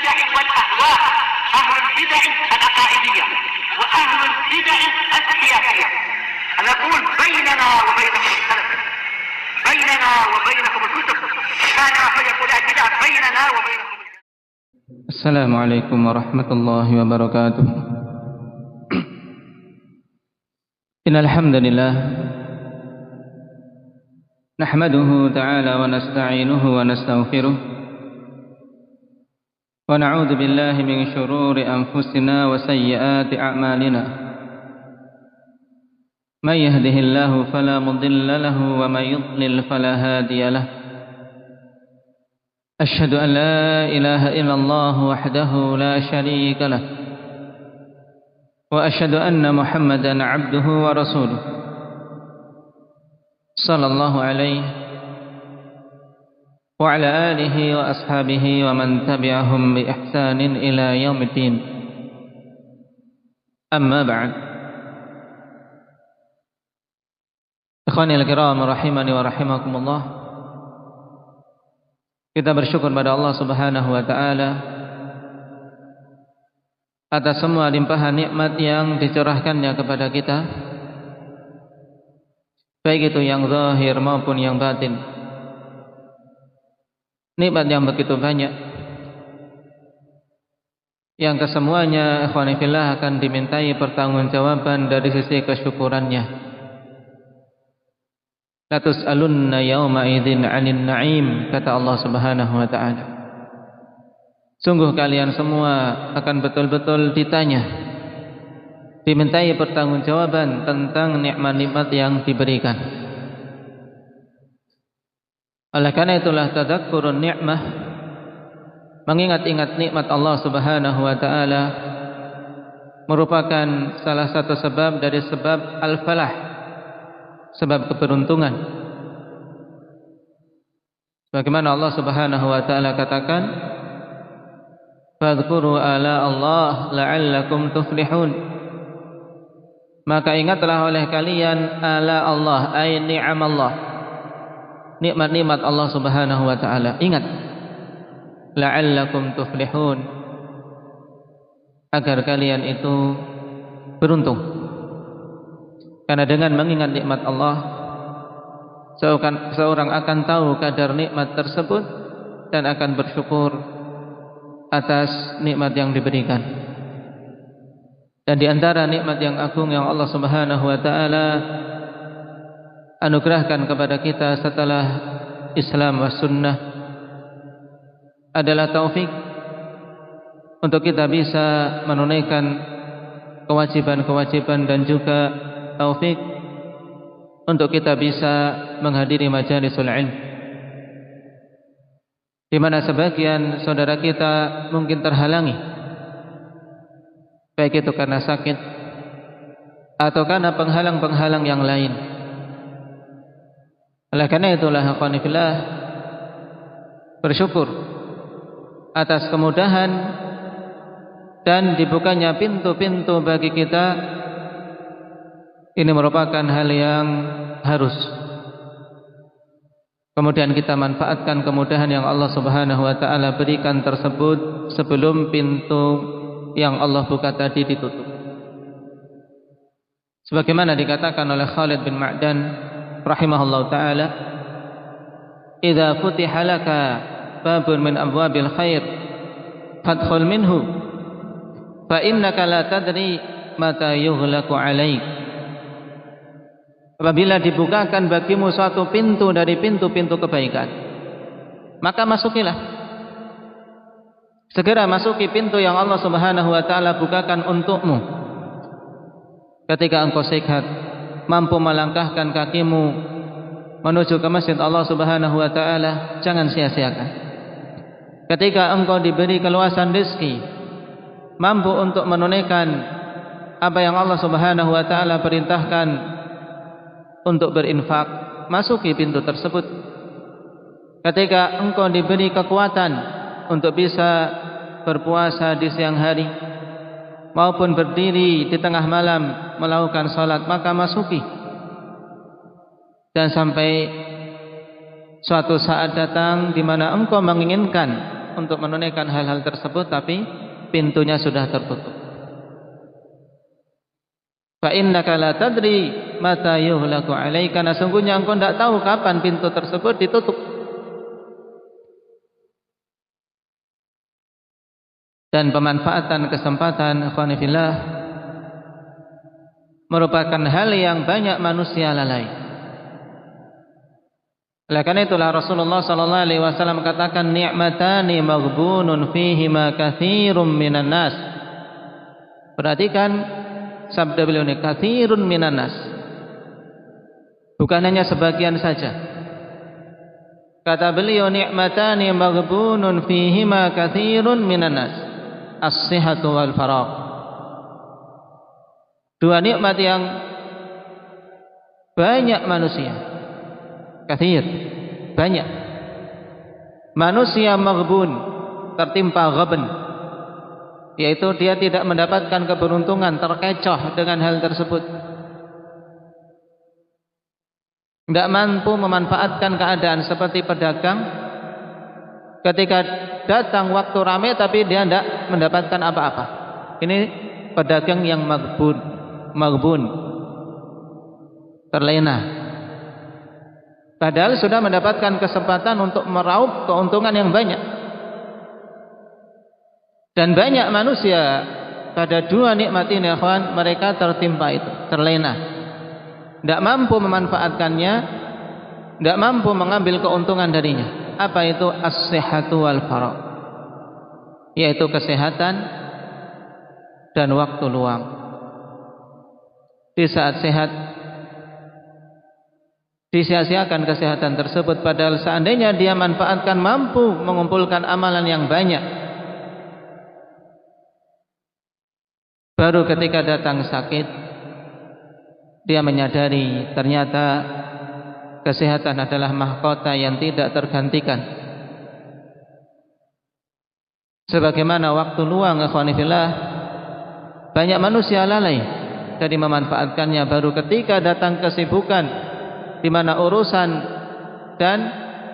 البدع والأهواء، أهل البدع العقائدية وأهل البدع السياسية. نقول بيننا وبينكم السلف، بيننا وبينكم الكتب، كان فيقول البدع بيننا وبينكم. السلام عليكم ورحمة الله وبركاته. إن الحمد لله نحمده تعالى ونستعينه ونستغفره ونعوذ بالله من شرور أنفسنا وسيئات أعمالنا. من يهده الله فلا مضل له ومن يضلل فلا هادي له. أشهد أن لا إله إلا الله وحده لا شريك له، وأشهد أن محمدا عبده ورسوله صلى الله عليه وعلى آله وأصحابه ومن تبعهم بإحسان إلى يوم الدين. أما بعد، إخواني الكرام rahimani wa rahimakumullah, kita bersyukur pada Allah Subhanahu wa taala atas semua limpahan nikmat yang dicurahkannya kepada kita, baik itu yang zahir maupun yang batin. Nikmat yang begitu banyak yang kesemuanya ikhwani fillah akan dimintai pertanggungjawaban dari sisi kesyukurannya. La tus'alunna yawma idzin 'anil na'im, kata Allah Subhanahu wa taala. Sungguh kalian semua akan betul-betul ditanya, dimintai pertanggungjawaban tentang nikmat-nikmat yang diberikan. Oleh karena itulah tadzakkurun ni'mah, mengingat-ingat nikmat Allah Subhanahu wa taala, merupakan salah satu sebab dari sebab al-falah, sebab keberuntungan. Bagaimana Allah Subhanahu wa taala katakan, fadhkuru ala Allah la'allakum tuflihun. Maka ingatlah oleh kalian ala Allah, ay ni'am Allah, nikmat-nikmat Allah Subhanahu wa taala. Ingat, la'allakum tuflihun, agar kalian itu beruntung. Karena dengan mengingat nikmat Allah, seorang akan tahu kadar nikmat tersebut dan akan bersyukur atas nikmat yang diberikan. Dan di antara nikmat yang agung yang Allah Subhanahu wa taala anugerahkan kepada kita setelah Islam was sunnah adalah taufik untuk kita bisa menunaikan kewajiban-kewajiban dan juga taufik untuk kita bisa menghadiri majalisul ilm, di mana sebagian saudara kita mungkin terhalangi, baik itu karena sakit atau karena penghalang-penghalang yang lain. Oleh karena itulah akhwani fillah, bersyukur atas kemudahan dan dibukanya pintu-pintu bagi kita. Ini merupakan hal yang harus kemudian kita manfaatkan kemudahan yang Allah Subhanahu wa taala berikan tersebut sebelum pintu yang Allah buka tadi ditutup. Sebagaimana dikatakan oleh Khalid bin Ma'dan rahimahullahu taala, "Idza futiha laka babun min abwabil khair fadkhul minhu, fa innaka la tadri mata yughlaqu 'alaik." Apabila dibukakan bagimu suatu pintu dari pintu-pintu kebaikan, maka masukilah. Segera masuki pintu yang Allah Subhanahu wa taala bukakan untukmu. Ketika engkau sehat, mampu melangkahkan kakimu menuju ke masjid Allah Subhanahu wa taala, jangan sia-siakan. Ketika engkau diberi keluasan rezeki, mampu untuk menunaikan apa yang Allah Subhanahu wa taala perintahkan untuk berinfak, masuki pintu tersebut. Ketika engkau diberi kekuatan untuk bisa berpuasa di siang hari maupun berdiri di tengah malam melakukan salat, maka masuki. Dan sampai suatu saat datang di mana engkau menginginkan untuk menunaikan hal-hal tersebut, tapi pintunya sudah tertutup. Fa innaka la tadri mata yuhlaku alaika, karena sungguhnya engkau tidak tahu kapan pintu tersebut ditutup. Dan pemanfaatan kesempatan ikhwan fillah merupakan hal yang banyak manusia lalai. Oleh karena itulah Rasulullah sallallahu alaihi wasallam katakan, ni'matani maghbunun fihima katsirun minan nas. Perhatikan sabda beliau ini, katsirun minan nas, bukan hanya sebagian saja. Kata beliau, ni'matani maghbunun fihima katsirun minan nas, as-sihhatu wal faragh. Dua nikmat yang banyak manusia, katsir, banyak manusia maghbun, tertimpa ghabn, yaitu dia tidak mendapatkan keberuntungan, terkecoh dengan hal tersebut, tidak mampu memanfaatkan keadaan. Seperti pedagang ketika datang waktu ramai tapi dia tidak mendapatkan apa-apa. Ini pedagang yang maghbun, terlena, padahal sudah mendapatkan kesempatan untuk meraup keuntungan yang banyak. Dan banyak manusia pada dua nikmat ini, ikhwan, mereka tertimpa itu, terlena, tidak mampu memanfaatkannya, tidak mampu mengambil keuntungan darinya. Apa itu? As-sihhatu wal faragh, yaitu kesehatan dan waktu luang. Di saat sehat disia-siakan kesehatan tersebut, padahal seandainya dia manfaatkan, mampu mengumpulkan amalan yang banyak. Baru ketika datang sakit, dia menyadari ternyata kesehatan adalah mahkota yang tidak tergantikan. Sebagaimana waktu luang, ikhwan fillah, banyak manusia lalai dari memanfaatkannya. Baru ketika datang kesibukan di mana urusan dan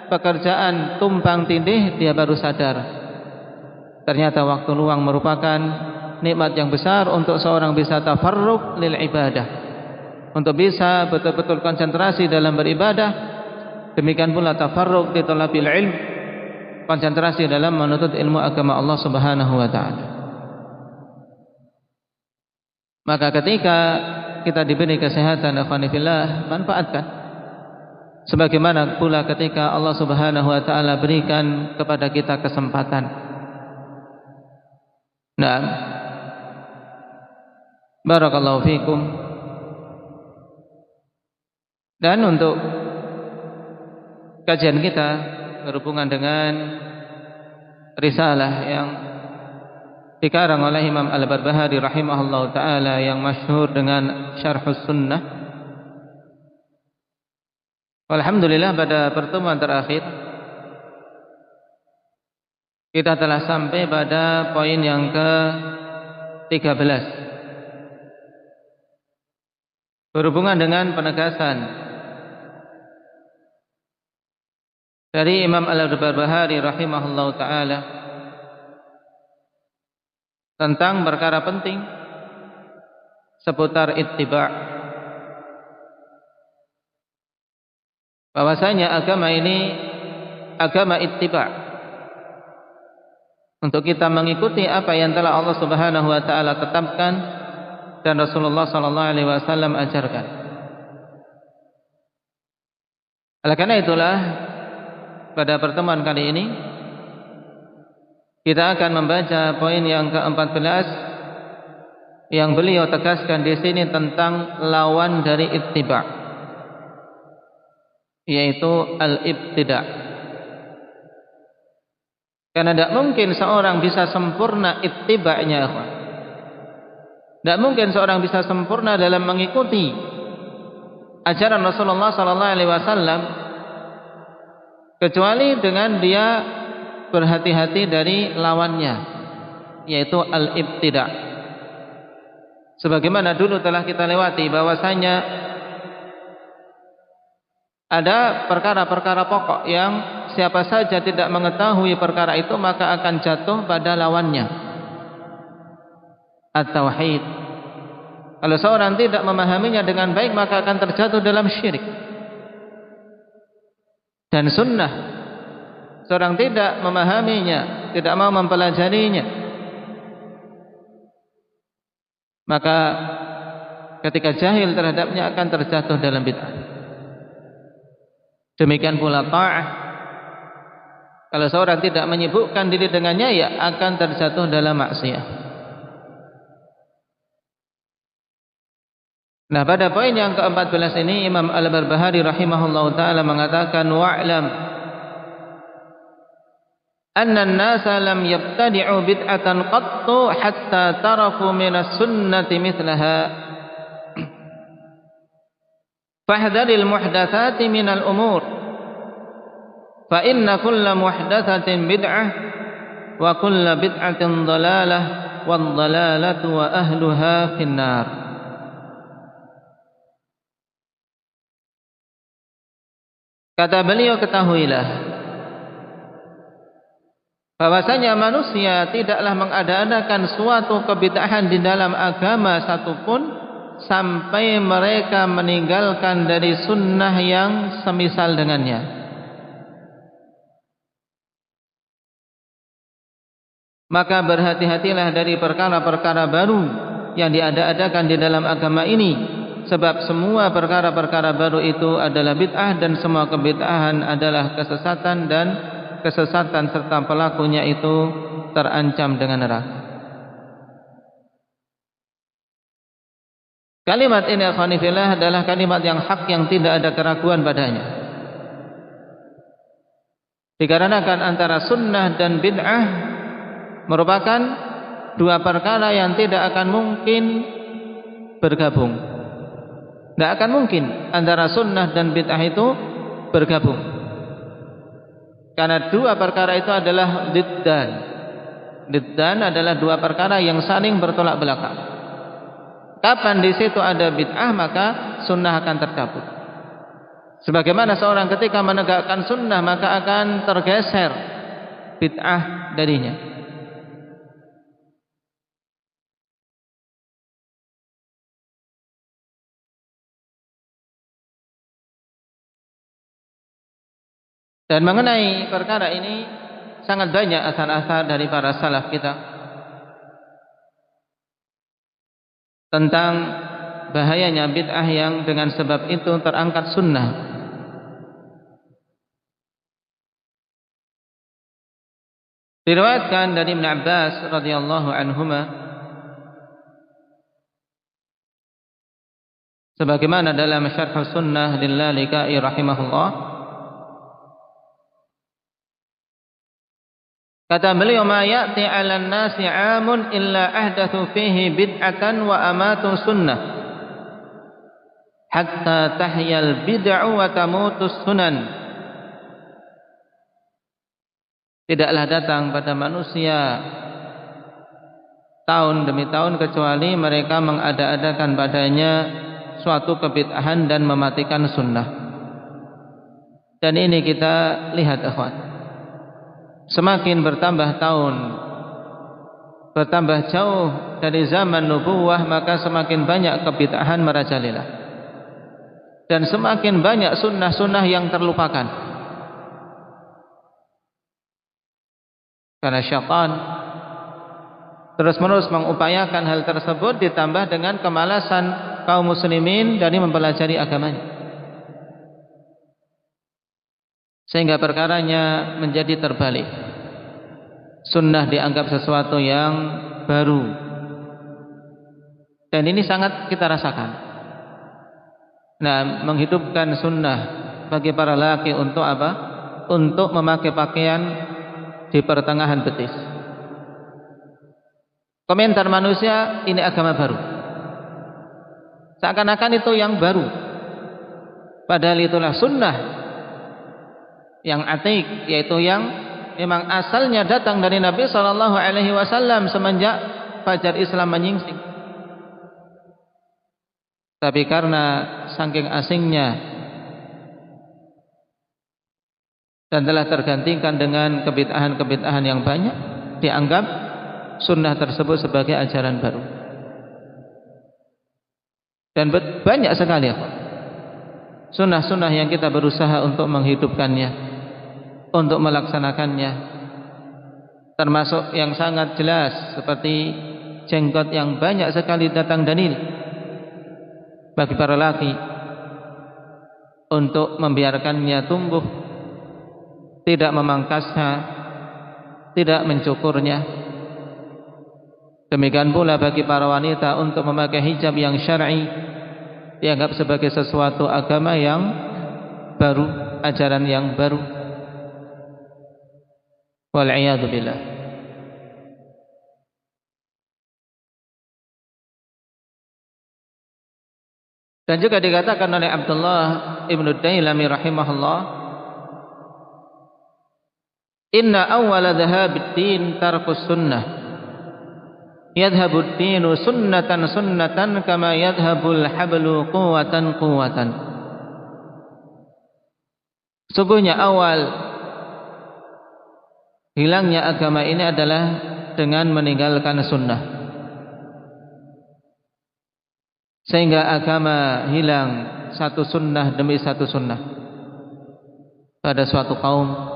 pekerjaan tumpang tindih, dia baru sadar ternyata waktu luang merupakan nikmat yang besar untuk seorang bisa tafarruq lil ibadah, untuk bisa betul-betul konsentrasi dalam beribadah. Demikian pula tafarruq li talabil ilm, konsentrasi dalam menuntut ilmu agama Allah Subhanahu wa taala. Maka ketika kita diberi kesehatan, ikhwan fillah, manfaatkan. Sebagaimana pula ketika Allah Subhanahu wa taala berikan kepada kita kesempatan. Nah, barakallahu fikum. Dan untuk kajian kita berhubungan dengan risalah yang dikarang oleh Imam Al-Barbahari rahimahullah ta'ala yang masyhur dengan Syarhus Sunnah. Alhamdulillah, pada pertemuan terakhir kita telah sampai pada poin yang ke-13 berhubungan dengan penegasan dari Imam Al-Barbahari rahimahullah ta'ala tentang perkara penting seputar ittiba', bahwasanya agama ini agama ittiba', untuk kita mengikuti apa yang telah Allah Subhanahu wa taala tetapkan dan Rasulullah sallallahu alaihi wasallam ajarkan. Oleh karena itulah pada pertemuan kali ini kita akan membaca poin yang ke-14 yang beliau tegaskan di sini tentang lawan dari ittiba', yaitu al-ibtida'. Karena tidak mungkin seorang bisa sempurna ittiba'nya, ikhwan. Tidak mungkin seorang bisa sempurna dalam mengikuti ajaran Rasulullah sallallahu alaihi wasallam kecuali dengan dia berhati-hati dari lawannya, yaitu al-ibtida'. Sebagaimana dulu telah kita lewati bahwasanya ada perkara-perkara pokok yang siapa saja tidak mengetahui perkara itu maka akan jatuh pada lawannya, at-tauhid. Kalau seorang tidak memahaminya dengan baik maka akan terjatuh dalam syirik. Dan sunnah, seorang tidak memahaminya, tidak mau mempelajarinya, maka ketika jahil terhadapnya akan terjatuh dalam bid'ah. Demikian pula ta'ah, kalau seorang tidak menyibukkan diri dengannya ya akan terjatuh dalam maksiat. Nah, pada poin yang ke-14 ini Imam Al-Barbahari rahimahullahu taala mengatakan wa'lam anna an-nasa lam yabtadi'u bid'atan qattu hatta taraku minas sunnati mithlaha fahdharil muhdatsati minal umur fa inna kulla muhdatsatin bid'ah wa kulla bid'atin dhalalah wad dhalalatu wa ahluha finnar. Kata beliau, ketahuilah bahwasanya manusia tidaklah mengada-adakan suatu kebid'ahan di dalam agama satupun sampai mereka meninggalkan dari sunnah yang semisal dengannya. Maka berhati-hatilah dari perkara-perkara baru yang diada-adakan di dalam agama ini, sebab semua perkara-perkara baru itu adalah bid'ah dan semua kebid'ahan adalah kesesatan, dan kesesatan serta pelakunya itu terancam dengan neraka. Kalimat ini akhwanifillah adalah kalimat yang hak, yang tidak ada keraguan padanya. Dikarenakan antara sunnah dan bid'ah merupakan dua perkara yang tidak akan mungkin bergabung. Tidak akan mungkin antara sunnah dan bid'ah itu bergabung, karena dua perkara itu adalah diddan. Diddan adalah dua perkara yang saling bertolak belakang. Kapan di situ ada bid'ah maka sunnah akan tercabut. Sebagaimana seorang ketika menegakkan sunnah maka akan tergeser bid'ah darinya. Dan mengenai perkara ini sangat banyak asar-asar dari para salaf kita tentang bahayanya bid'ah yang dengan sebab itu terangkat sunnah. Diriwayatkan dari Ibn Abbas radhiyallahu anhuma sebagaimana dalam Syarh Sunnah lil-Lalika'i rahimahullah, kata beliau, ma ya'ti 'alan nasi 'amun illa ahdatsu fihi bid'atan wa amatu sunnah hatta tahyal bid'u wa tamutus sunan. Tidaklah datang pada manusia tahun demi tahun kecuali mereka mengada-adakan padanya suatu kebid'ahan dan mematikan sunnah. Dan ini kita lihat akhwat, semakin bertambah tahun, bertambah jauh dari zaman nubuwah, maka semakin banyak kebid'ahan merajalela, dan semakin banyak sunnah-sunnah yang terlupakan. Karena syaitan terus-menerus mengupayakan hal tersebut, ditambah dengan kemalasan kaum muslimin dari mempelajari agamanya, sehingga perkaranya menjadi terbalik. Sunnah dianggap sesuatu yang baru, dan ini sangat kita rasakan. Nah, menghidupkan sunnah bagi para laki untuk apa? Untuk memakai pakaian di pertengahan betis. Komentar manusia, ini agama baru, seakan-akan itu yang baru, padahal itulah sunnah yang atik, yaitu yang memang asalnya datang dari Nabi SAW semenjak fajar Islam menyingsing. Tapi karena saking asingnya dan telah tergantikan dengan kebid'ahan-kebid'ahan yang banyak, dianggap sunnah tersebut sebagai ajaran baru. Dan banyak sekali sunnah-sunnah yang kita berusaha untuk menghidupkannya, untuk melaksanakannya, termasuk yang sangat jelas seperti jenggot yang banyak sekali datang dalil bagi para laki untuk membiarkannya tumbuh, tidak memangkasnya, tidak mencukurnya. Demikian pula bagi para wanita untuk memakai hijab yang syar'i, dianggap sebagai sesuatu agama yang baru, ajaran yang baru. Wal'iyadu billah. Dan juga dikatakan oleh Abdullah ibn Dailami rahimahullah, inna awwala dhahabid din tarkus sunnah, yadhhabud dinu sunnatan sunnatan kama yadhhabul hablu quwwatan quwwatan. Sungguhnya awal hilangnya agama ini adalah dengan meninggalkan sunnah, sehingga agama hilang satu sunnah demi satu sunnah pada suatu kaum.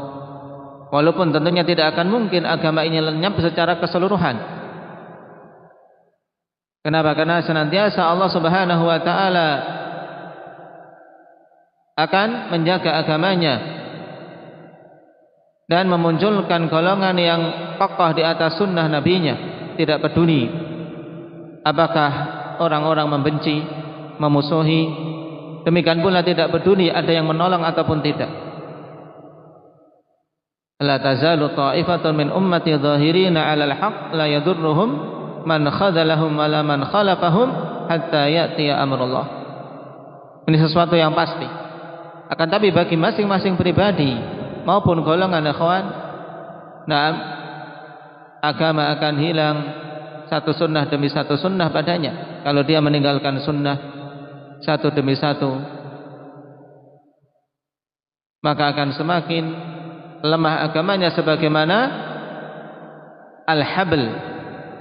Walaupun tentunya tidak akan mungkin agama ini lenyap secara keseluruhan. Kenapa? Karena senantiasa Allah Subhanahu wa taala akan menjaga agamanya dan memunculkan golongan yang kokoh di atas sunnah nabinya, tidak peduli apakah orang-orang membenci, memusuhi. Demikian pula tidak peduli ada yang menolong ataupun tidak. La tazalu ta'ifatun min ummati dhahirina 'alal haqq la yadurruhum man khadalahum wa la man khalafahum hatta ya'tiya amrullah. Ini sesuatu yang pasti. Akan tapi bagi masing-masing pribadi maupun golongan ikhwan, agama akan hilang satu sunnah demi satu sunnah padanya. Kalau dia meninggalkan sunnah satu demi satu, maka akan semakin lemah agamanya, sebagaimana al-habl,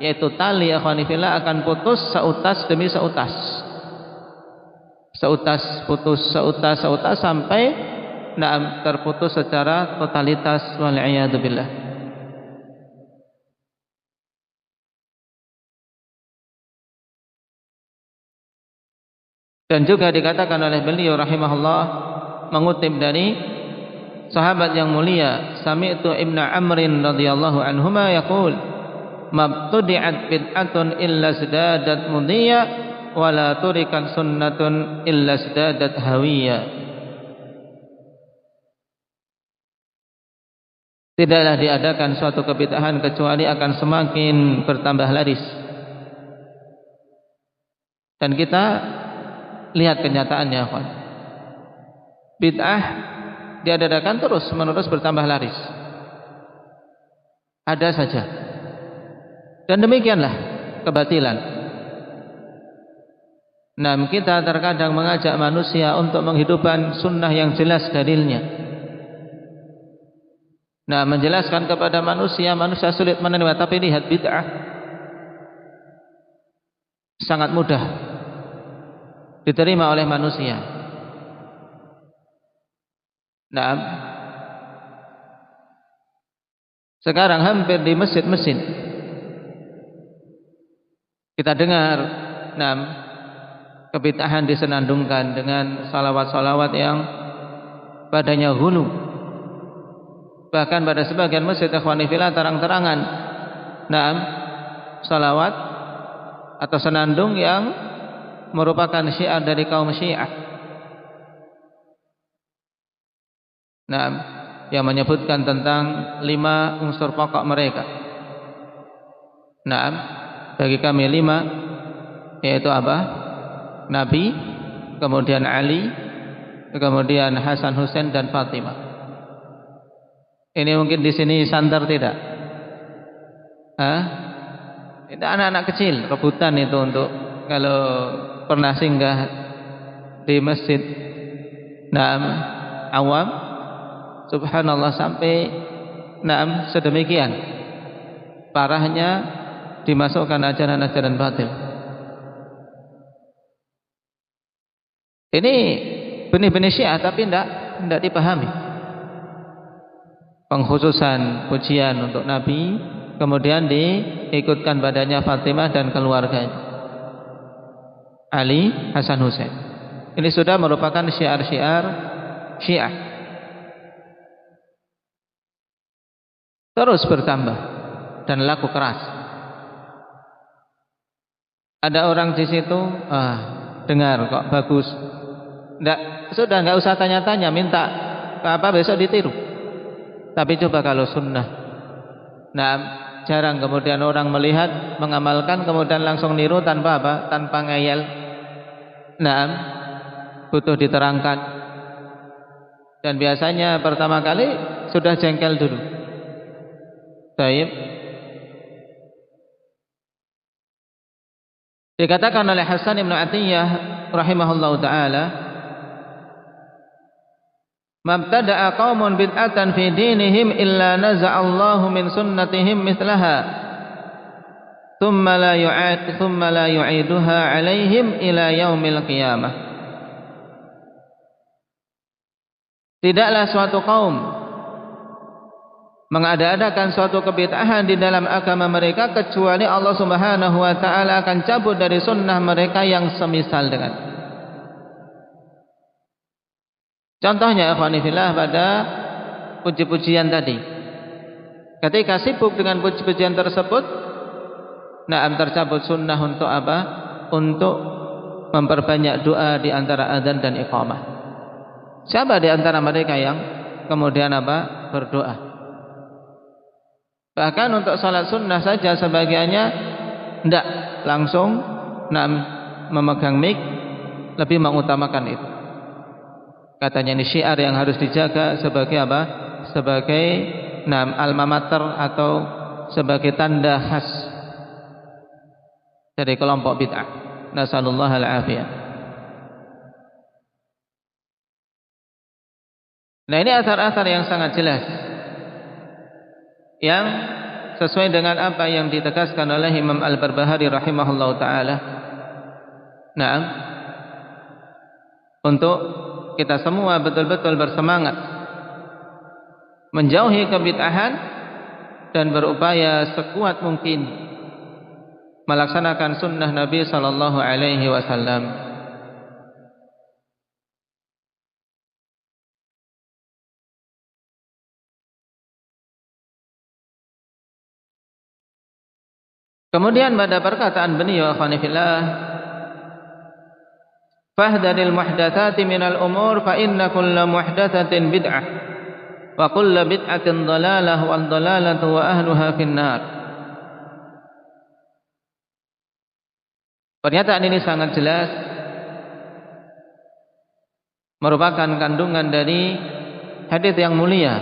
yaitu tali akhwanifillah, akan putus seutas demi seutas, seutas putus seutas seutas sampai terputus secara totalitas. Wal'iyadu billah. Dan juga dikatakan oleh beliau rahimahullah, mengutip dari sahabat yang mulia, sami'tu Ibnu Amrin radhiyallahu anhuma yaqul, mabtudi'at bid'atun illa zadadat mudhiya wa la turikat sunnatun illa zadadat hawiyya. Tidaklah diadakan suatu kebid'ahan kecuali akan semakin bertambah laris. Dan kita lihat kenyataannya, bid'ah diadakan terus menerus bertambah laris, ada saja. Dan demikianlah kebatilan. Kita terkadang mengajak manusia untuk menghidupkan sunnah yang jelas dalilnya. Menjelaskan kepada manusia sulit menerima. Tapi lihat bid'ah sangat mudah diterima oleh manusia. Sekarang hampir di masjid-masjid kita dengar kebid'ahan disenandungkan dengan salawat-salawat yang padanya hulu. Bahkan pada sebagian masjid ikhwanifillah terang-terangan salawat atau senandung yang merupakan syiar dari kaum Syiah. Yang menyebutkan tentang 5 unsur pokok mereka. Bagi kami 5, yaitu apa? Nabi, kemudian Ali, kemudian Hasan, Husain dan Fatimah. Ini mungkin di sini santer tidak? Itu anak-anak kecil rebutan itu untuk kalau pernah singgah di masjid awam, subhanallah, sampai sedemikian parahnya dimasukkan ajaran-ajaran batil. Ini benih-benih Syiah tapi tidak dipahami. Pengkhususan pujian untuk Nabi kemudian diikutkan badannya Fatimah dan keluarganya, Ali, Hasan, Husain. Ini sudah merupakan syiar-syiar Syiah. Terus bertambah dan laku keras. Ada orang di situ, dengar kok bagus. Sudah enggak usah tanya-tanya, minta apa besok ditiru. Tapi coba kalau sunnah, jarang kemudian orang melihat, mengamalkan, kemudian langsung niru tanpa apa? Tanpa ngeyel. Butuh diterangkan. Dan biasanya pertama kali sudah jengkel dulu. Baik. Dikatakan oleh Hasan Ibn Atiyah rahimahullahu ta'ala, mabtada'a qaumun bid'atan fi dinihim illa naza'allahu min sunnatihim mithlaha thumma la yu'iduha alaihim ila yaumil qiyamah. Tidaklah suatu kaum mengada-adakan suatu kebid'ahan di dalam agama mereka kecuali Allah Subhanahu wa taala akan cabut dari sunnah mereka yang semisal dengan. Contohnya ikhwani fillah pada puji-pujian tadi. Ketika sibuk dengan puji-pujian tersebut, tercabut sunnah untuk apa? Untuk memperbanyak doa di antara adzan dan iqamah. Siapa di antara mereka yang kemudian berdoa? Bahkan untuk salat sunnah saja sebagiannya tidak langsung memegang mic, lebih mengutamakan itu. Katanya ini syiar yang harus dijaga sebagai apa? Sebagai alma mater atau sebagai tanda khas dari kelompok bid'ah. Nasallallahu al-afiyah. Nah, ini asar-asar yang sangat jelas yang sesuai dengan apa yang ditegaskan oleh Imam Al-Barbahari rahimahullahu taala. Untuk kita semua betul-betul bersemangat menjauhi kebid'ahan dan berupaya sekuat mungkin melaksanakan sunnah Nabi sallallahu alaihi wasallam. Kemudian pada perkataan beliau akhwani fillah, fahdharil muhdatsati minal umur fa inna kulla muhdatsatin bid'ah wa kullu bid'atin dhalalah wal dhalalatu wa ahluha finnar. Pernyataan ini sangat jelas merupakan kandungan dari hadis yang mulia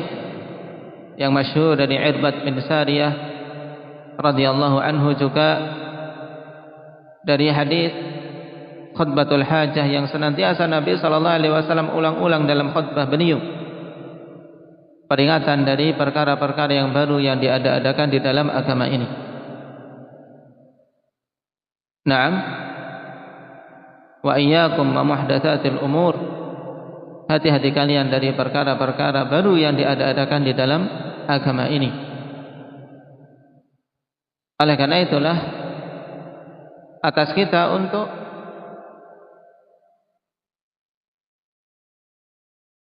yang masyhur dari Irbad bin Sariyah radhiyallahu anhu, juga dari hadis khutbatul hajah yang senantiasa Nabi sallallahu alaihi wasallam ulang-ulang dalam khutbah beliau, peringatan dari perkara-perkara yang baru yang diada-adakan di dalam agama ini. Naam, wa iyyakum wa muhdatsatil umur, hati-hati kalian dari perkara-perkara baru yang diada-adakan di dalam agama ini. Oleh karena itulah atas kita untuk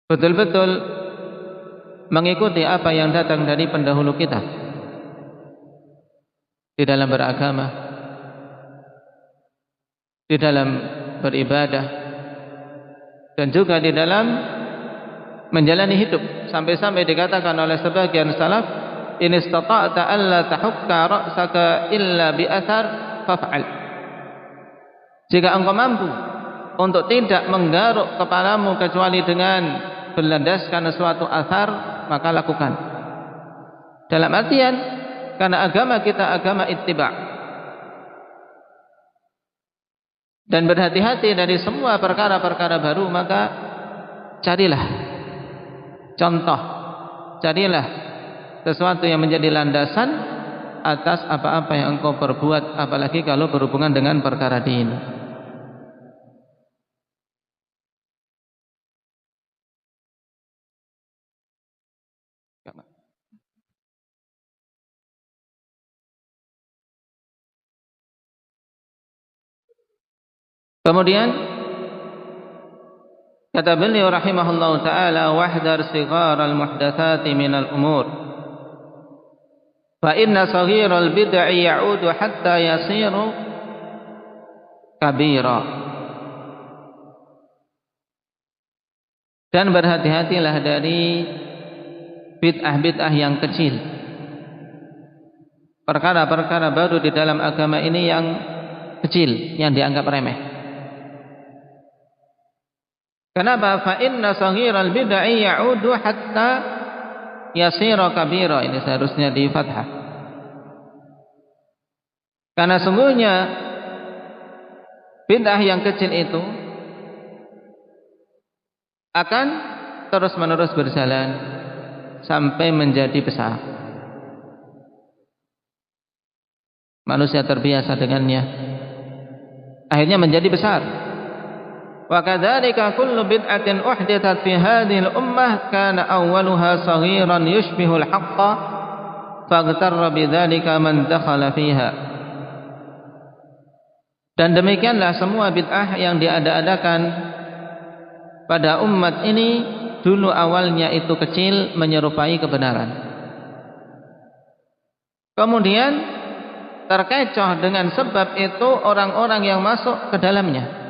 betul-betul mengikuti apa yang datang dari pendahulu kita di dalam beragama, di dalam beribadah, dan juga di dalam menjalani hidup. Sampai-sampai dikatakan oleh sebagian salaf, in istata'ta alla tahukka ra'saka illa bi athar faf'al. Jika engkau mampu untuk tidak menggaruk kepalamu kecuali dengan berlandaskan suatu athar, maka lakukan. Dalam artian, karena agama kita agama ittiba', dan berhati-hati dari semua perkara-perkara baru, maka carilah contoh carilah sesuatu yang menjadi landasan atas apa-apa yang engkau perbuat, apalagi kalau berhubungan dengan perkara din. Kemudian kata beliau rahimahullahu taala, wahdar sigharal muhdatsati minal umur fa inna saghiral bid'i ya'udu hatta yasiru kabira. Dan berhati-hatilah dari bid'ah-bid'ah yang kecil, perkara-perkara baru di dalam agama ini yang kecil, yang dianggap remeh. Kenapa? Fa inna saghiral bid'i ya'udu hatta yasira kabira. Ini seharusnya di fathah. Karena sungguhnya bid'ah yang kecil itu akan terus-menerus berjalan sampai menjadi besar. Manusia terbiasa dengannya, akhirnya menjadi besar. Wa kadzalika kullu bid'atin uhditsat fi hadhil ummah kana awwaluha saghiran yushbihul haqqa faghtarra bidzalika man dakhala fiha. Dan demikianlah semua bid'ah yang diada-adakan pada umat ini, dulu awalnya itu kecil menyerupai kebenaran, kemudian terkecoh dengan sebab itu orang-orang yang masuk ke dalamnya.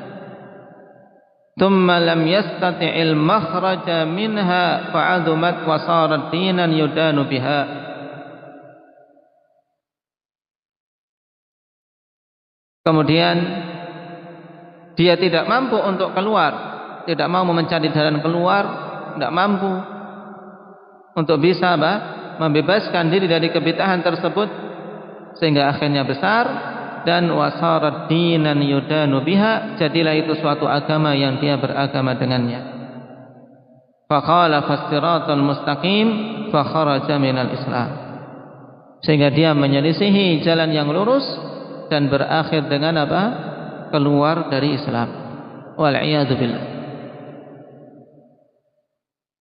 Thumma lam yastati'il makhraja minha fa'adumat wa sarat dinan yudanu biha. Kemudian dia tidak mampu untuk keluar, tidak mau mencari jalan keluar, tidak mampu untuk bisa membebaskan diri dari kebid'ahan tersebut, sehingga akhirnya besar. Dan wasarat dinan yudanu biha, jadilah itu suatu agama yang dia beragama dengannya. Faqala fasiratul mustaqim fakharaja minal Islam, sehingga dia menyelisihi jalan yang lurus dan berakhir dengan apa? Keluar dari Islam. Wal iyadu billah.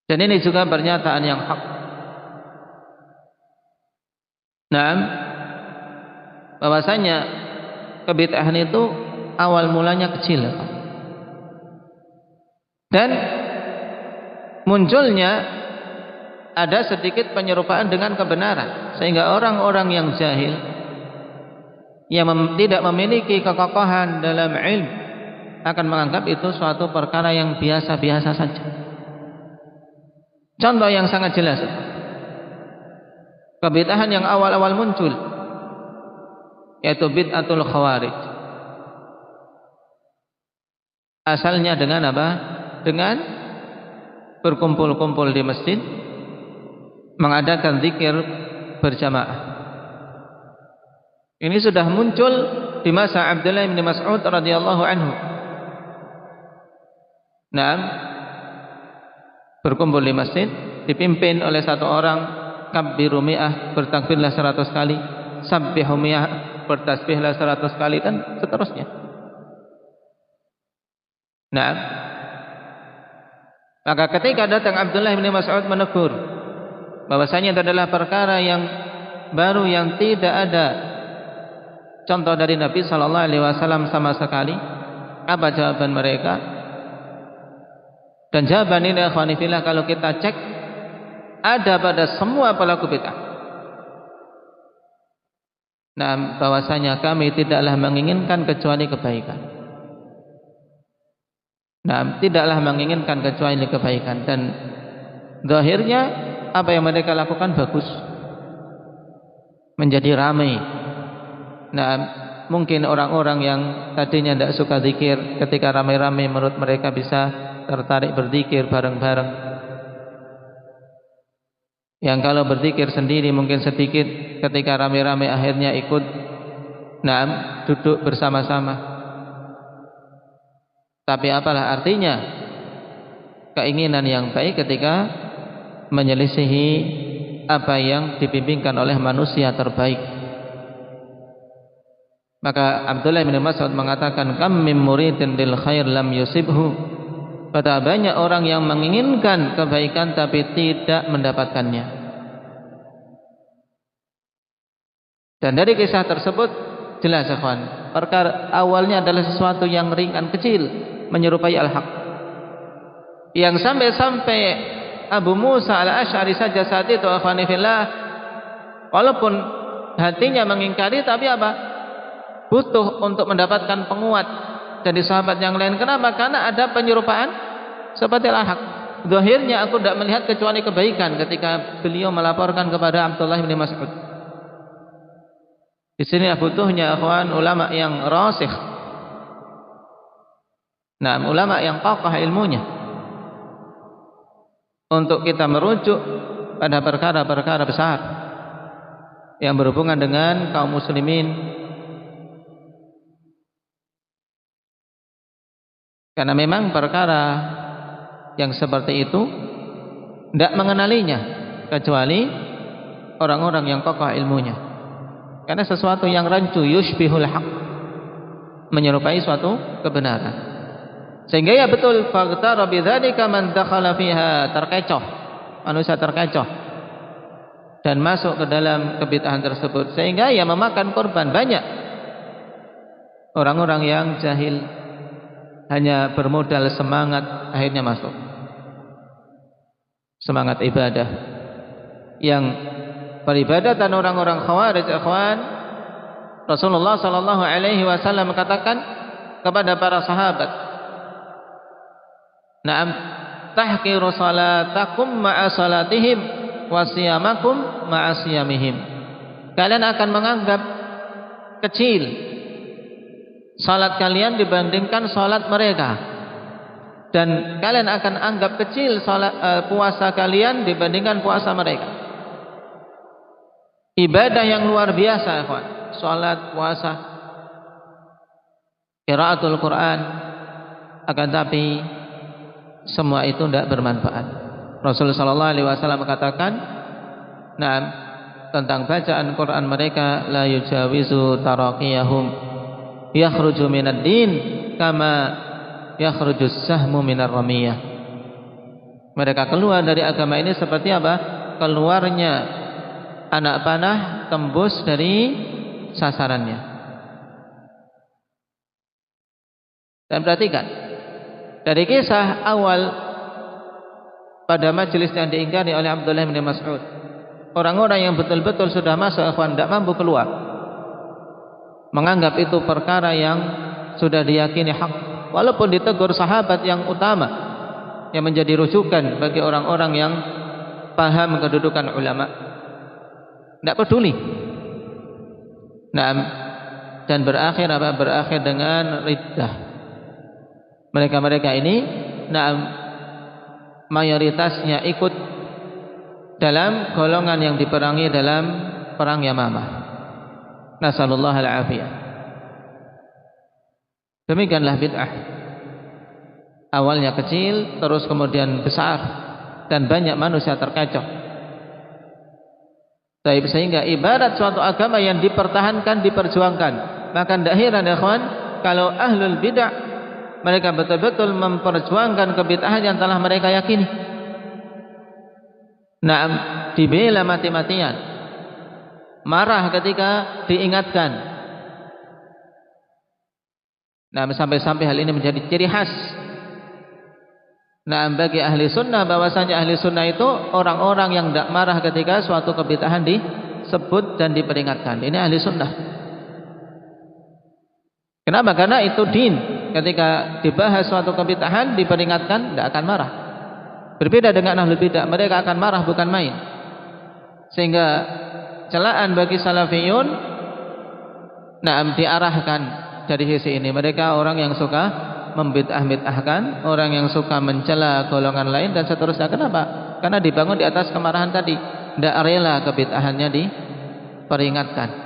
Dan ini juga pernyataan yang hak. Naam, bahwasanya kebid'ahan itu awal mulanya kecil, dan munculnya ada sedikit penyerupaan dengan kebenaran, sehingga orang-orang yang jahil, yang tidak memiliki kekokohan dalam ilmu, akan menganggap itu suatu perkara yang biasa-biasa saja. Contoh yang sangat jelas, kebid'ahan yang awal-awal muncul, yaitu bid'atul khawarij. Asalnya dengan apa? Dengan berkumpul-kumpul di masjid, mengadakan zikir berjamaah. Ini sudah muncul di masa Abdullah bin Mas'ud radhiyallahu anhu. Naam, berkumpul di masjid dipimpin oleh satu orang, kabbiru mi'ah, bertakbirlah 100 kali, sabbihu mi'ah, bertasbihlah 100 kali, dan seterusnya. Nah, maka ketika datang Abdullah bin Mas'ud menegur bahwasanya itu adalah perkara yang baru, yang tidak ada contoh dari Nabi sallallahu alaihi wasallam sama sekali, apa jawaban mereka? Dan jawaban ini, ikhwani fillah, kalau kita cek, ada pada semua pelaku bid'ah. Nah, bahwasanya kami tidaklah menginginkan kecuali kebaikan. Nah, tidaklah menginginkan kecuali kebaikan, dan zahirnya apa yang mereka lakukan bagus, menjadi ramai. Nah, mungkin orang-orang yang tadinya tidak suka zikir, ketika ramai-ramai menurut mereka bisa tertarik berzikir bareng-bareng. Yang kalau berzikir sendiri mungkin sedikit, ketika ramai-ramai akhirnya ikut, duduk bersama-sama. Tapi apalah artinya keinginan yang baik ketika menyelisihi apa yang dibimbingkan oleh manusia terbaik. Maka Abdullah bin Mas'ud mengatakan, kam min muridin lil khair lam yusibhu. Pada banyak orang yang menginginkan kebaikan tapi tidak mendapatkannya. Dan dari kisah tersebut jelas ikhwan, perkara awalnya adalah sesuatu yang ringan kecil menyerupai al-haq. Yang sampai-sampai Abu Musa al-Asy'ari saja saat itu akhwani fillah, walaupun hatinya mengingkari tapi apa? Butuh untuk mendapatkan penguat dari sahabat yang lain. Kenapa? Karena ada penyerupaan seperti al-haq. Zahirnya aku tidak melihat kecuali kebaikan ketika beliau melaporkan kepada Abdullah bin Mas'ud. Di sini butuhnya akhwan ulama yang rasikh. Nah, ulama yang kokoh ilmunya untuk kita merujuk pada perkara-perkara besar yang berhubungan dengan kaum muslimin. Karena memang perkara yang seperti itu tidak mengenalinya kecuali orang-orang yang kokoh ilmunya. Karena sesuatu yang rancu yushbihul haq, menyerupai suatu kebenaran. Sehingga ya betul, faghtara bidzalika man dakhala fiha, terkecoh, manusia terkecoh dan masuk ke dalam kebid'ahan tersebut, sehingga ya memakan korban banyak orang-orang yang jahil, hanya bermodal semangat akhirnya masuk semangat ibadah. Yang peribadatan orang-orang Khawarij ikhwan, Rasulullah sallallahu alaihi wasallam katakan kepada para sahabat, "Na'am tahqiru salatakum ma'a salatihim wa siyamakum ma'a siyamihim." Kalian akan menganggap kecil salat kalian dibandingkan salat mereka, dan kalian akan anggap kecil puasa kalian dibandingkan puasa mereka. Ibadah yang luar biasa ikhwan, salat, puasa, qiraatul Quran, akan tapi semua itu tidak bermanfaat. Rasulullah sallallahu alaihi wasallam mengatakan, "Na'am, tentang bacaan Quran mereka, la yujawizu taraqiyahum, yakhruju minad din kama yakhrujus sahmu minar ramiyah." Mereka keluar dari agama ini seperti apa? Keluarnya anak panah tembus dari sasarannya. Dan perhatikan, dari kisah awal pada majelis yang diingkari oleh Abdullah bin Mas'ud, orang-orang yang betul-betul sudah masuk ikhwan tidak mampu keluar, menganggap itu perkara yang sudah diyakini hak, walaupun ditegur sahabat yang utama yang menjadi rujukan bagi orang-orang yang paham kedudukan ulama, tidak peduli. Nah, dan berakhir apa? Berakhir dengan riddah. Mereka-mereka ini, nah, mayoritasnya ikut dalam golongan yang diperangi dalam perang Yamamah. Nasallallahu al-afiyah. Demikianlah bid'ah. Awalnya kecil, terus kemudian besar, dan banyak manusia terkecoh. Sehingga ibarat suatu agama yang dipertahankan, diperjuangkan. Maka tidak heran ya kawan, kalau ahlul bid'ah mereka betul-betul memperjuangkan kebid'ahan yang telah mereka yakini. Nah, dibela mati-matian, marah ketika diingatkan. Nah, sampai-sampai hal ini menjadi ciri khas. Nah, bagi ahli sunnah, bahwasanya ahli sunnah itu orang-orang yang tidak marah ketika suatu kebid'ahan disebut dan diperingatkan. Ini ahli sunnah. Kenapa? Karena itu din. Ketika dibahas suatu kebid'ahan diperingatkan, tidak akan marah. Berbeda dengan ahli bid'ah, mereka akan marah bukan main. Sehingga celaan bagi salafiyun, nah, diarahkan dari sisi ini. Mereka orang yang suka membid'ah-bid'ahkan, orang yang suka mencela golongan lain dan seterusnya. Kenapa? Karena dibangun di atas kemarahan tadi, tidak rela kebid'ahannya diperingatkan.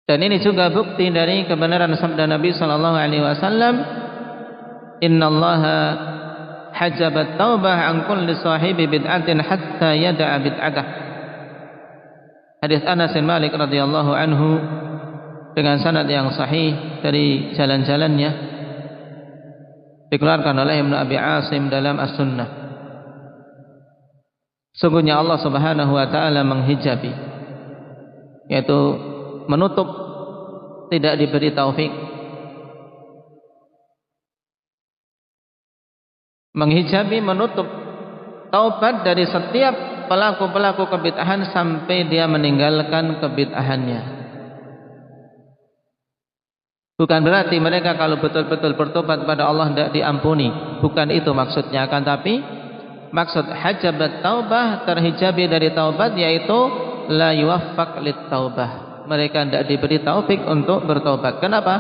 Dan ini juga bukti dari kebenaran sabda Nabi sallallahu alaihi wasallam, innallaha hajabat taubah an kulli sahibi bid'atin hatta yada'a bid'atah. Hadis Anas bin Malik radhiyallahu anhu dengan sanad yang sahih dari jalan-jalannya, dikeluarkan oleh Ibnu Abi Asim dalam As-Sunnah. Sungguhnya Allah Subhanahu wa taala menghijabi, yaitu menutup, tidak diberi taufik. Menghijabi, menutup taubat dari setiap pelaku-pelaku kebid'ahan sampai dia meninggalkan kebid'ahannya. Bukan berarti mereka kalau betul-betul bertobat kepada Allah tidak diampuni, bukan itu maksudnya. Akan tapi maksud hajabat taubah, terhijabi dari taubat, yaitu la yuwaffaq lit taubah, mereka tidak diberi taufik untuk bertobat. Kenapa?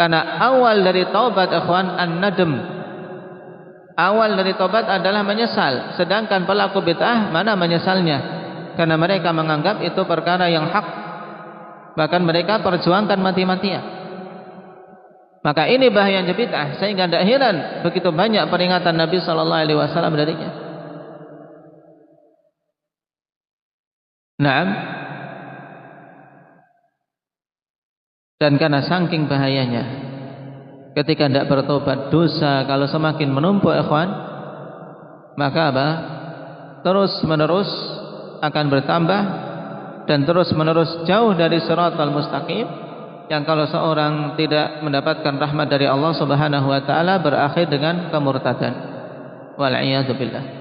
Karena awal dari taubat ikhwan an-nadm. Awal dari tobat adalah menyesal. Sedangkan pelaku bid'ah mana menyesalnya? Karena mereka menganggap itu perkara yang hak. Bahkan mereka perjuangkan mati-matian. Maka ini bahayanya bid'ah, sehingga tidak heran begitu banyak peringatan Nabi sallallahu alaihi wasallam darinya. Naam. Dan karena saking bahayanya, ketika tidak bertobat, dosa kalau semakin menumpuk ikhwan, maka apa? Terus menerus akan bertambah dan terus menerus jauh dari shiratal mustaqim, yang kalau seorang tidak mendapatkan rahmat dari Allah Subhanahu wa taala berakhir dengan kemurtadan. Wal iyadzu billah.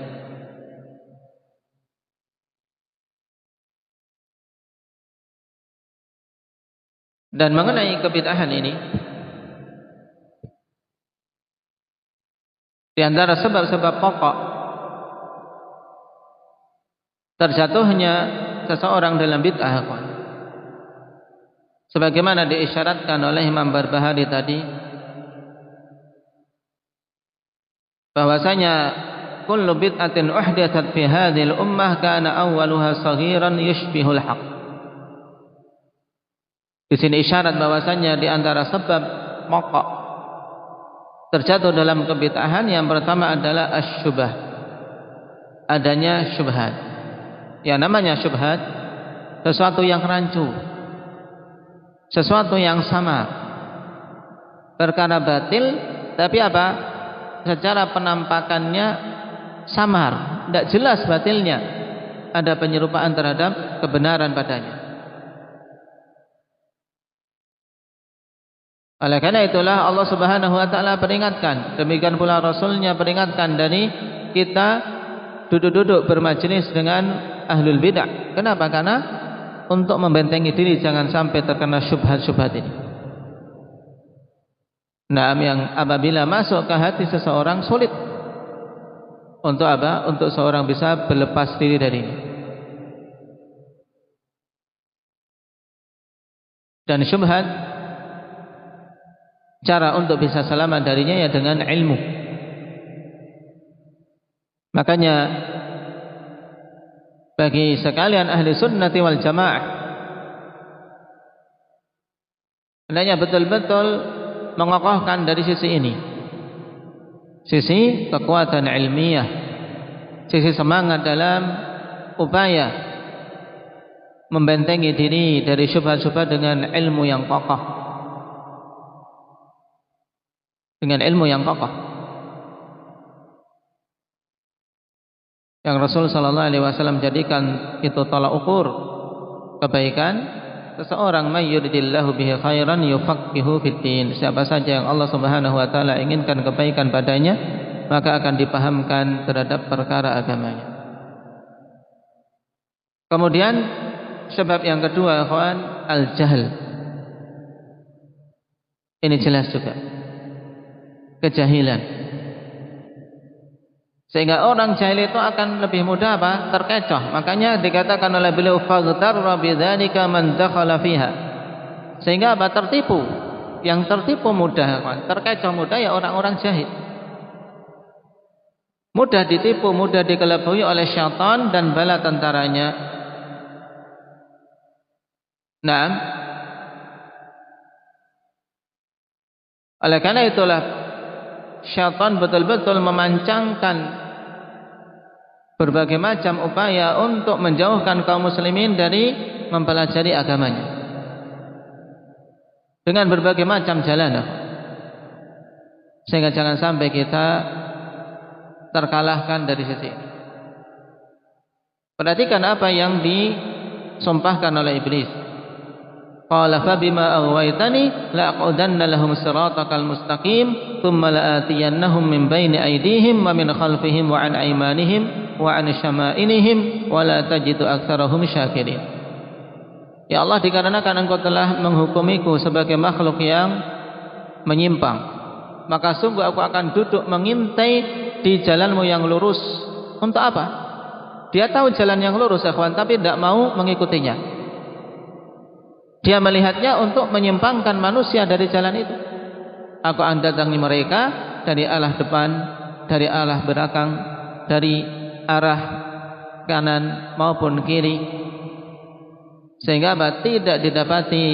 Dan mengenai kebid'ahan ini, di antara sebab-sebab pokok terjatuhnya seseorang dalam bid'ah, sebagaimana diisyaratkan oleh Imam Barbahari tadi, bahwasanya kullu bid'atin uhditsat fi hadhil ummah kana awwaluha saghiran yushbihul haqq. Di sini isyarat bahwasanya di antara sebab pokok terjatuh dalam kebid'ahan yang pertama adalah asyubah, adanya syubhat. Yang namanya syubhat, sesuatu yang rancu, sesuatu yang samar, perkara batil, tapi apa? Secara penampakannya samar, tidak jelas batilnya, ada penyerupaan terhadap kebenaran padanya. Oleh karena itulah Allah Subhanahu wa taala peringatkan, demikian pula Rasulnya peringatkan dari kita duduk-duduk bermajelis dengan ahlul bid'ah. Kenapa? Karena untuk membentengi diri jangan sampai terkena syubhat-syubhat ini. Nah, yang apabila masuk ke hati seseorang sulit untuk apa? Untuk seorang bisa berlepas diri dari ini. Dan syubhat, cara untuk bisa selamat darinya ya dengan ilmu. Makanya bagi sekalian ahli sunnati wal jamaah, hendaknya betul-betul mengokohkan dari sisi ini, sisi kekuatan ilmiah, sisi semangat dalam upaya membentengi diri dari syubhat-syubhat dengan ilmu yang kokoh, dengan ilmu yang kokoh. Yang Rasul sallallahu alaihi wasallam jadikan itu tolak ukur kebaikan seseorang, may yuridillahu bihi khairan yufaqihu fiddin. Siapa saja yang Allah Subhanahu wa taala inginkan kebaikan padanya, maka akan dipahamkan terhadap perkara agamanya. Kemudian sebab yang kedua, ikhwan, al-jahl. Ini jelas juga, kejahilan. Sehingga orang jahil itu akan lebih mudah apa? Terkecoh. Makanya dikatakan oleh beliau, faghtarra bidzalika man dakhala fiha. Sehingga apa? Tertipu. Yang tertipu mudah, terkecoh mudah ya orang-orang jahil. Mudah ditipu, mudah dikelabui oleh syaitan dan bala tentaranya. Nah, oleh karena itulah syaitan betul-betul memancangkan berbagai macam upaya untuk menjauhkan kaum muslimin dari mempelajari agamanya dengan berbagai macam jalan, sehingga jangan sampai kita terkalahkan dari sisi ini. Perhatikan apa yang disumpahkan oleh iblis. Qala fa bima aghwaytani la'aqudanna lahum siratakal mustaqim thumma la'atiyannahum min baini aydihim wa min khalfihim wa an aymanihim wa an syama'inihim wa la tajidu aktsarahum syakirin. Ya Allah, dikarenakan Engkau telah menghukumiku sebagai makhluk yang menyimpang, maka sungguh aku akan duduk mengintai di jalanmu yang lurus. Untuk apa? Dia tahu jalan yang lurus, ikhwan, tapi tidak mau mengikutinya. Dia melihatnya untuk menyimpangkan manusia dari jalan itu. Aku akan datangi mereka dari arah depan, dari arah belakang, dari arah kanan maupun kiri, sehingga tidak didapati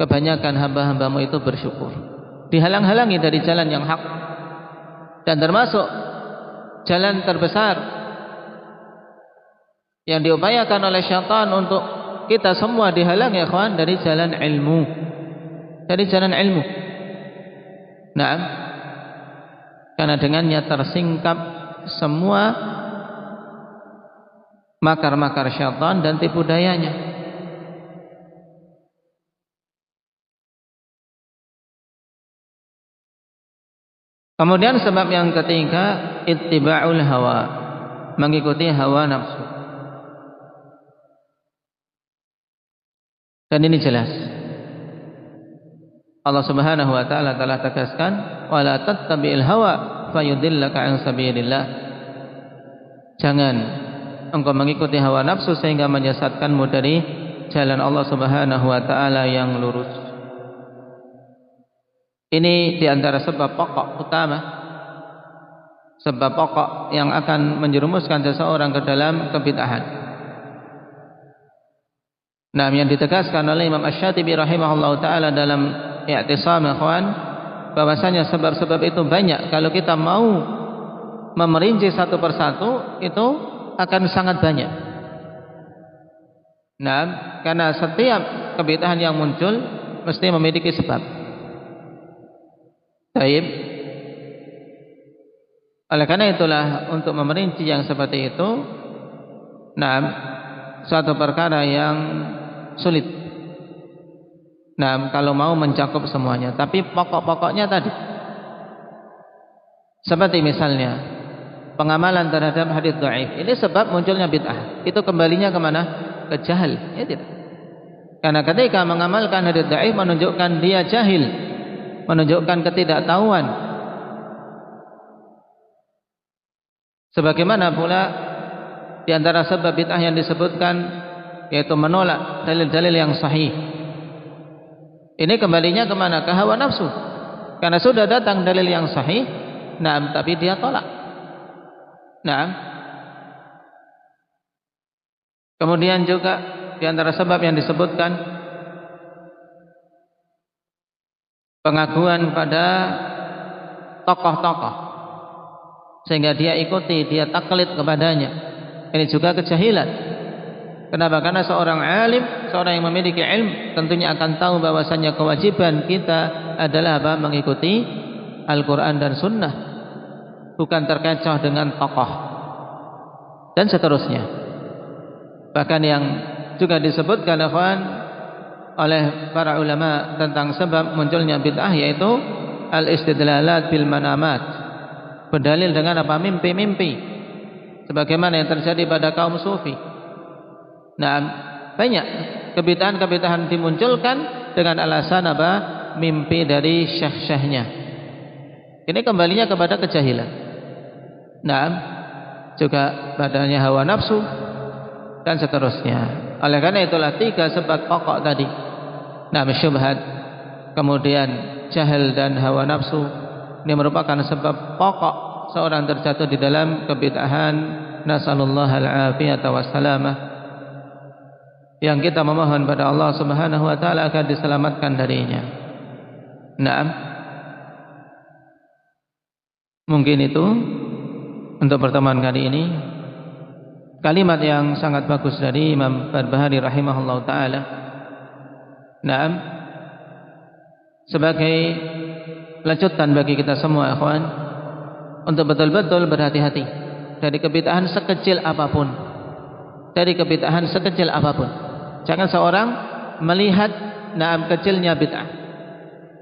kebanyakan hamba-hambamu itu bersyukur, dihalang-halangi dari jalan yang hak. Dan termasuk jalan terbesar yang diupayakan oleh syaitan untuk kita semua dihalang, ya kawan, dari jalan ilmu, dari jalan ilmu. Nah, karena dengannya tersingkap semua makar-makar syaitan dan tipu dayanya. Kemudian sebab yang ketiga, ittiba'ul hawa, mengikuti hawa nafsu. Dan ini jelas Allah Subhanahu wa taala telah tegaskan, wala tattabi'il hawa fayudillaka an sabilillah. Jangan engkau mengikuti hawa nafsu sehingga menyesatkanmu dari jalan Allah Subhanahu wa taala yang lurus. Ini diantara sebab pokok utama, sebab pokok yang akan menjerumuskan seseorang ke dalam kebid'ahan. Nah, yang ditegaskan oleh Imam Asy-Syatibi rahimahullah taala dalam I'tisam, ikhwan, bahwasanya sebab-sebab itu banyak. Kalau kita mau memerinci satu persatu, itu akan sangat banyak. Nah, karena setiap kebid'ahan yang muncul mesti memiliki sebab. Baik. Oleh karena itulah, untuk memerinci yang seperti itu, nah, suatu perkara yang sulit. Nah, kalau mau mencakup semuanya, tapi pokok-pokoknya tadi, seperti misalnya pengamalan terhadap hadits dhaif, ini sebab munculnya bid'ah. Itu kembalinya kemana? Ke jahil, ya tidak? Karena ketika mengamalkan hadits dhaif menunjukkan dia jahil, menunjukkan ketidaktahuan. Sebagaimana pula di antara sebab bid'ah yang disebutkan, yaitu menolak dalil-dalil yang sahih. Ini kembalinya kemana? Ke hawa nafsu. Karena sudah datang dalil yang sahih, nah, tapi dia tolak. Nah, kemudian juga di antara sebab yang disebutkan, pengaguan pada tokoh-tokoh, sehingga dia ikuti, dia taklid kepadanya. Ini juga kejahilan. Kenapa? Karena seorang alim, seorang yang memiliki ilmu, tentunya akan tahu bahwasanya kewajiban kita adalah apa? Mengikuti Al-Quran dan Sunnah, bukan terkecoh dengan tokoh dan seterusnya. Bahkan yang juga disebutkan oleh para ulama tentang sebab munculnya bid'ah, yaitu al-istidlalat bil manamat, berdalil dengan apa? Mimpi-mimpi, sebagaimana yang terjadi pada kaum sufi. Nah, banyak kebid'ahan-kebid'ahan dimunculkan dengan alasan apa? Mimpi dari syekh-syekhnya. Ini kembalinya kepada kejahilan. Nah, juga padanya hawa nafsu dan seterusnya. Oleh karena itulah tiga sebab pokok tadi. Nah, syubhat, kemudian jahil dan hawa nafsu, ini merupakan sebab pokok seorang terjatuh di dalam kebid'ahan. Nasallallahu al-afiyata wassalamah. Yang kita memohon pada Allah Subhanahu wa taala agar diselamatkan darinya. Naam. Mungkin itu untuk pertemuan kali ini. Kalimat yang sangat bagus dari Imam Barbahari rahimahullah ta'ala. Naam, sebagai lanjutan bagi kita semua ikhwan, untuk betul-betul berhati-hati dari kebid'ahan sekecil apapun. Dari kebid'ahan sekecil apapun. Jangan seorang melihat naam kecilnya bid'ah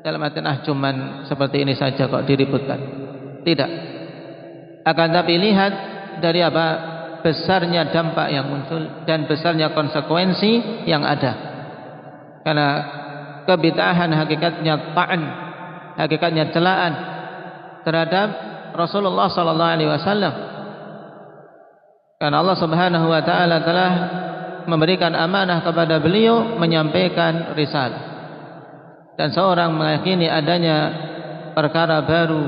dalam arti cuman seperti ini saja kok diributkan. Tidak. Akan tapi lihat dari apa besarnya dampak yang muncul dan besarnya konsekuensi yang ada. Karena kebid'ahan hakikatnya ta'an, hakikatnya celaan terhadap Rasulullah sallallahu alaihi wasallam. Karena Allah Subhanahu wa taala telah memberikan amanah kepada beliau menyampaikan risalah. Dan seorang meyakini adanya perkara baru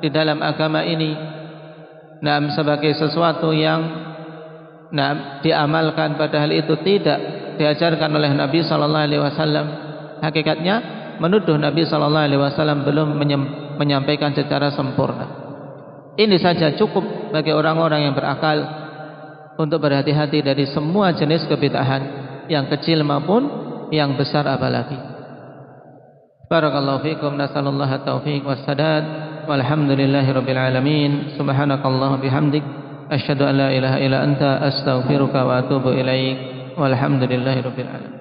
di dalam agama ini sebagai sesuatu yang diamalkan, padahal itu tidak diajarkan oleh Nabi sallallahu alaihi wasallam. Hakikatnya menuduh Nabi sallallahu alaihi wasallam belum menyampaikan secara sempurna. Ini saja cukup bagi orang-orang yang berakal untuk berhati-hati dari semua jenis kebid'ahan, yang kecil maupun yang besar apalagi. Barakallahu fikum, nasallallahu taufiq wassadad. Walhamdulillahirabbil alamin. Subhanakallahumma bihamdik asyhadu an la ilaha illa anta astaghfiruka wa atubu ilaik. Walhamdulillahirabbil alamin.